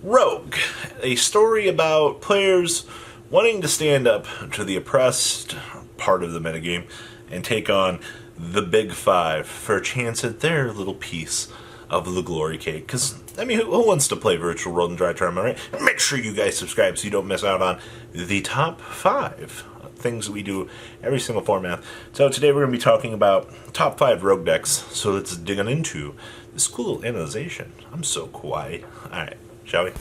Rogue, a story about players wanting to stand up to the oppressed part of the metagame and take on the Big Five for a chance at their little piece of the glory cake. Because, I mean, who wants to play Virtual World and Dry Tournament, right? Make sure you guys subscribe so you don't miss out on the top 5 things that we do every single format. So today we're going to be talking about top 5 rogue decks. So let's dig on into this cool little analyzation. I'm so quiet. Alright, shall we?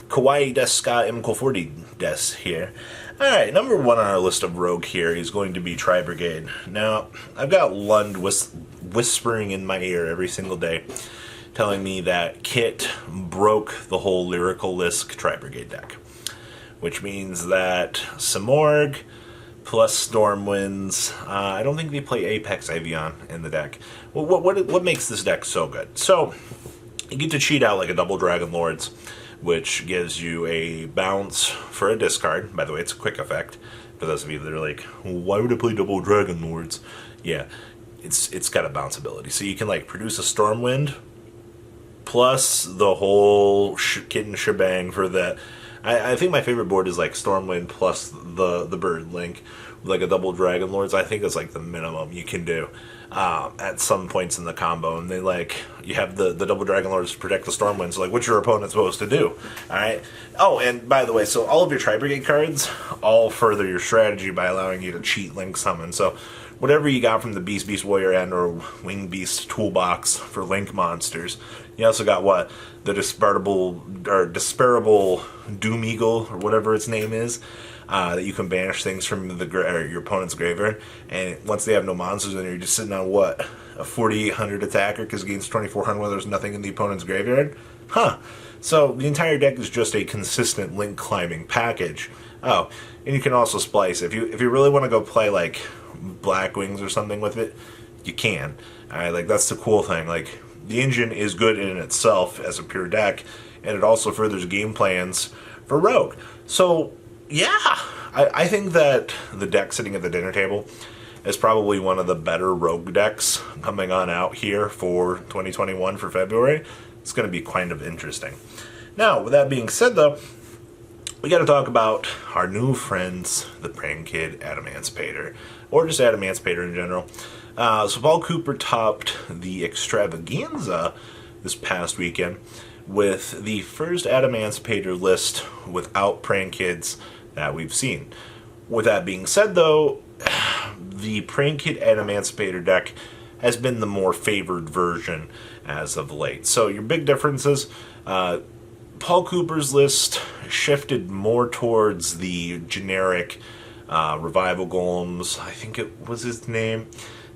Kawaii Deska MK40 Des here. Alright, number 1 on our list of rogue here is going to be Brigade. Now, I've got Lund whispering in my ear every single day, telling me that Kit broke the whole Lyrical Lisk Brigade deck. Which means that Simorgh plus Stormwinds, I don't think they play Apex Avian in the deck. Well, what makes this deck so good? So, you get to cheat out like a double Dragon Lords, which gives you a bounce for a discard. By the way, it's a quick effect. For those of you that are like, why would I play double Dragon Lords? Yeah, it's got a bounce ability. So you can like produce a Stormwind, plus the whole kit and shebang for that. I think my favorite board is like Stormwind plus the Bird Link, like a double Dragon Lords. I think it's like the minimum you can do at some points in the combo. And they like, you have the double Dragon Lords to protect the Stormwinds. So like, what's your opponent supposed to do? Alright? Oh, and by the way, so all of your Brigade cards all further your strategy by allowing you to cheat Link Summon. So whatever you got from the Beast Warrior end or Wing Beast toolbox for Link monsters. You also got what? The Disparable Doom Eagle, or whatever its name is, that you can banish things from your opponent's graveyard. And once they have no monsters, then you're just sitting on what? A 4800 attacker because it gains 2400 when there's nothing in the opponent's graveyard? Huh. So the entire deck is just a consistent Link climbing package. Oh, and you can also splice. If you really want to go play like Black Wings or something with it, you can. Alright, like that's the cool thing. Like, the engine is good in itself as a pure deck, and it also furthers game plans for Rogue. So, yeah, I think that the deck sitting at the dinner table is probably one of the better Rogue decks coming on out here for 2021 for February. It's going to be kind of interesting. Now, with that being said, though, we got to talk about our new friends, the Prank Kid Antipater, or just Antipater in general. So Paul Cooper topped the extravaganza this past weekend with the first Antipater list without Prank Kids that we've seen. With that being said, though, the Prank Kid Antipater deck has been the more favored version as of late. So your big differences, Paul Cooper's list shifted more towards the generic Revival Golems, I think it was his name.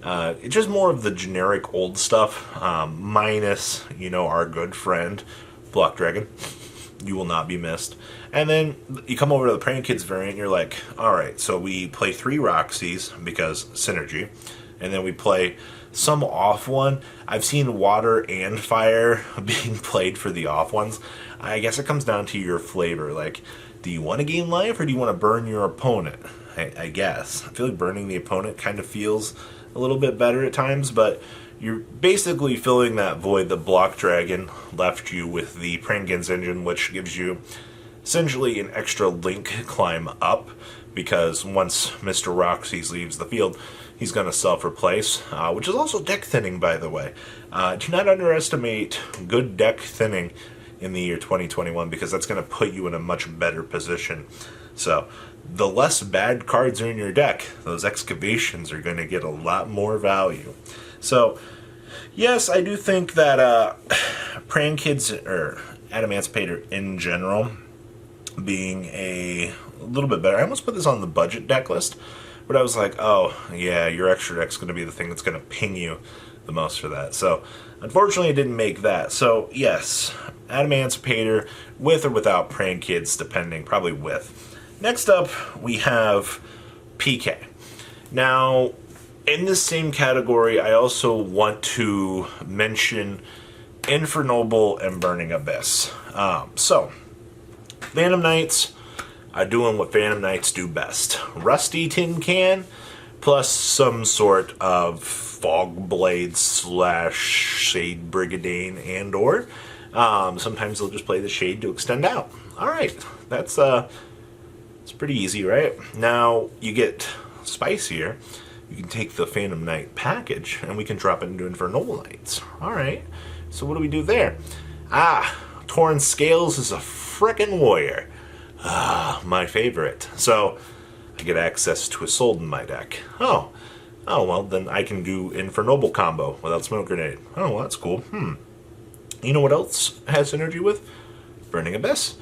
It's just more of the generic old stuff, minus, our good friend, Block Dragon. You will not be missed. And then you come over to the Prank Kids variant, and you're like, alright, so we play 3 Roxys, because synergy, and then we play some off one. I've seen Water and Fire being played for the off ones. I guess it comes down to your flavor. Like, do you want to gain life, or do you want to burn your opponent? I guess. I feel like burning the opponent kind of feels a little bit better at times, but you're basically filling that void that Block Dragon left you with the Prank Kids engine, which gives you essentially an extra Link climb up, because once Mr. Roxys leaves the field, he's going to self-replace, which is also deck thinning, by the way. Do not underestimate good deck thinning in the year 2021, because that's going to put you in a much better position. So, the less bad cards are in your deck, those excavations are going to get a lot more value. So, yes, I do think that Prank Kids, or Antipater in general, being a little bit better. I almost put this on the budget deck list, but I was like, oh, yeah, your extra deck's going to be the thing that's going to ping you the most for that. So, unfortunately, I didn't make that. So, yes, Antipater, with or without Prank Kids, depending, probably with. Next up, we have PK. Now, in this same category, I also want to mention Infernoble and Burning Abyss. So, Phantom Knights are doing what Phantom Knights do best. Rusty Tin Can, plus some sort of Fog Blade / Shade Brigade and or sometimes they'll just play the Shade to extend out. Alright, that's it's pretty easy, right? Now you get spicier. You can take the Phantom Knight package and we can drop it into Infernoble Knights. Alright, so what do we do there? Torn Scales is a frickin' warrior. My favorite. So I get access to a Sold in my deck. Oh, well, then I can do Infernoble combo without Smoke Grenade. Oh, well, that's cool. You know what else has synergy with? Burning Abyss.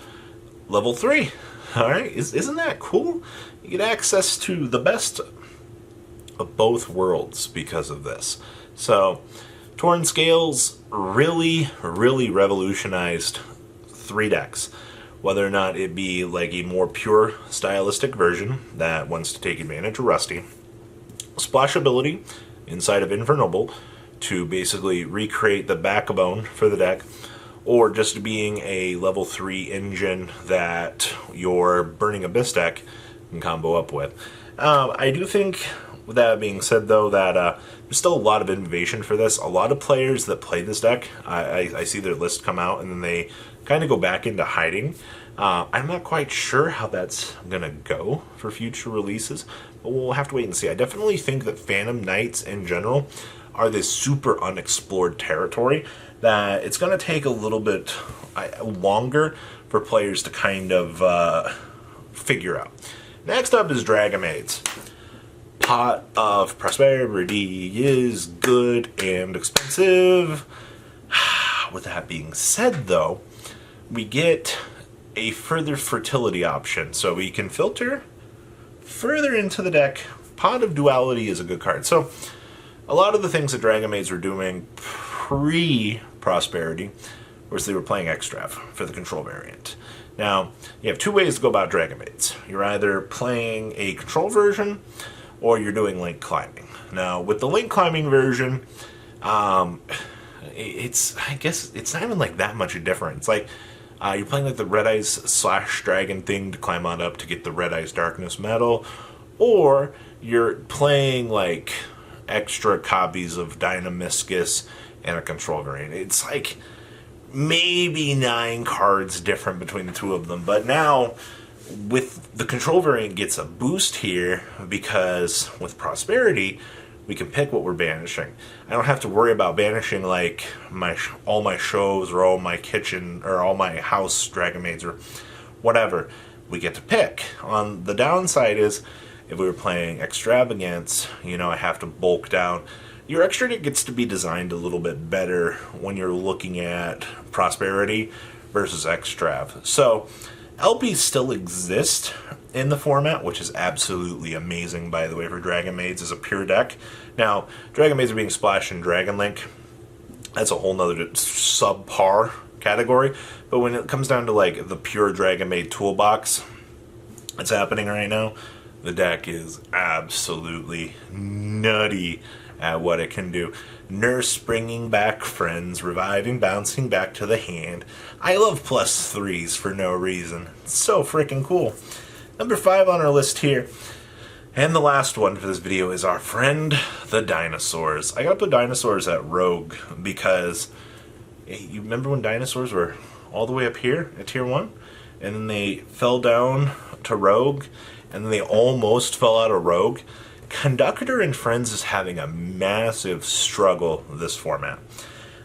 Level 3. Alright, isn't that cool? You get access to the best of both worlds because of this. So, Torn Scales really, really revolutionized 3 decks. Whether or not it be like a more pure stylistic version that wants to take advantage of Rusty, splash ability inside of Infernoble to basically recreate the backbone for the deck, or just being a level 3 engine that your Burning Abyss deck can combo up with. I do think, with that being said though, that there's still a lot of innovation for this. A lot of players that play this deck, I see their list come out and then they kind of go back into hiding. I'm not quite sure how that's going to go for future releases, but we'll have to wait and see. I definitely think that Phantom Knights in general are this super unexplored territory that it's going to take a little bit longer for players to kind of figure out. Next up is Maids. Pot of Prosperity is good and expensive. With that being said, though, we get a further fertility option. So we can filter further into the deck. Pot of Duality is a good card. So a lot of the things that Maids were doing pre-Prosperity was they were playing Extrav for the control variant. Now, you have 2 ways to go about Maids. You're either playing a control version or you're doing link climbing. Now, with the link climbing version, I guess it's not even like that much different. It's like you're playing like the Red Eyes / Dragon thing to climb on up to get the Red Eyes Darkness medal, or you're playing like extra copies of Dynamiscus and a control variant. It's like maybe 9 cards different between the 2 of them, but now with the control variant gets a boost here because with Prosperity we can pick what we're banishing. I don't have to worry about banishing like all my shows or all my kitchen or all my house Maids or whatever. We get to pick. On the downside is if we were playing Extravagance, I have to bulk down. Your extra deck gets to be designed a little bit better when you're looking at Prosperity versus Extrav. So LPs still exist in the format, which is absolutely amazing, by the way, for Maids as a pure deck. Now, Maids are being splashed in Dragon Link. That's a whole nother subpar category. But when it comes down to like the pure Maid toolbox that's happening right now, the deck is absolutely nutty at what it can do. Nurse bringing back friends, reviving, bouncing back to the hand. I love +3s for no reason. It's so freaking cool. Number 5 on our list here, and the last one for this video, is our friend, the Dinosaurs. I gotta put Dinosaurs at Rogue because you remember when Dinosaurs were all the way up here at Tier 1? And then they fell down to Rogue, and then they almost fell out of Rogue. Conductor and Friends is having a massive struggle this format.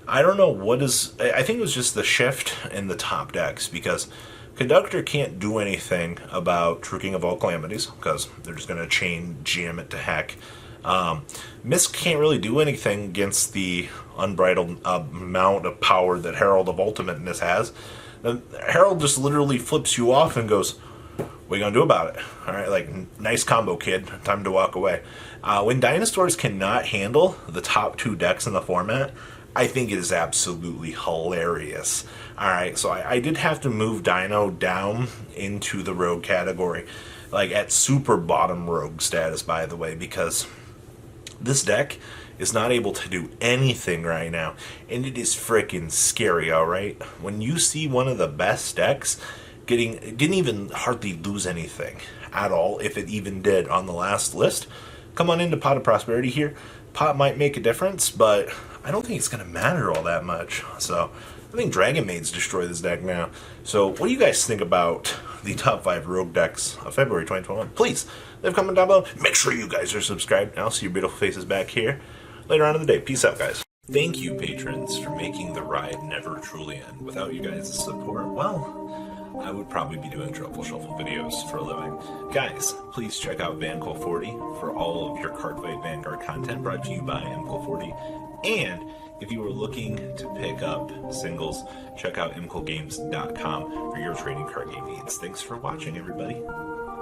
I don't know what is... I think it was just the shift in the top decks, because Conductor can't do anything about True King of All Calamities, because they're just going to chain jam it to heck. Misk can't really do anything against the unbridled amount of power that Herald of Ultimateness has. Herald just literally flips you off and goes, what are you going to do about it? Alright, like, nice combo, kid. Time to walk away. When Dinosaurs cannot handle the top 2 decks in the format, I think it is absolutely hilarious. Alright, so I did have to move Dino down into the Rogue category. Like, at super bottom Rogue status, by the way, because this deck is not able to do anything right now. And it is freaking scary, alright? When you see one of the best decks didn't even hardly lose anything at all, if it even did, on the last list, come on into Pot of Prosperity here. Pot might make a difference, but I don't think it's going to matter all that much. So I think Dragon Maids destroy this deck now. So what do you guys think about the top 5 rogue decks of February 2021? Please leave a comment down below. Make sure you guys are subscribed. And I'll see your beautiful faces back here later on in the day. Peace out, guys. Thank you, patrons, for making the ride never truly end. Without you guys' support, well, I would probably be doing Truffle Shuffle videos for a living. Guys, please check out VanCool40 for all of your Cardfight Vanguard content brought to you by MCool40. And if you are looking to pick up singles, check out mcoolgames.com for your trading card game needs. Thanks for watching, everybody.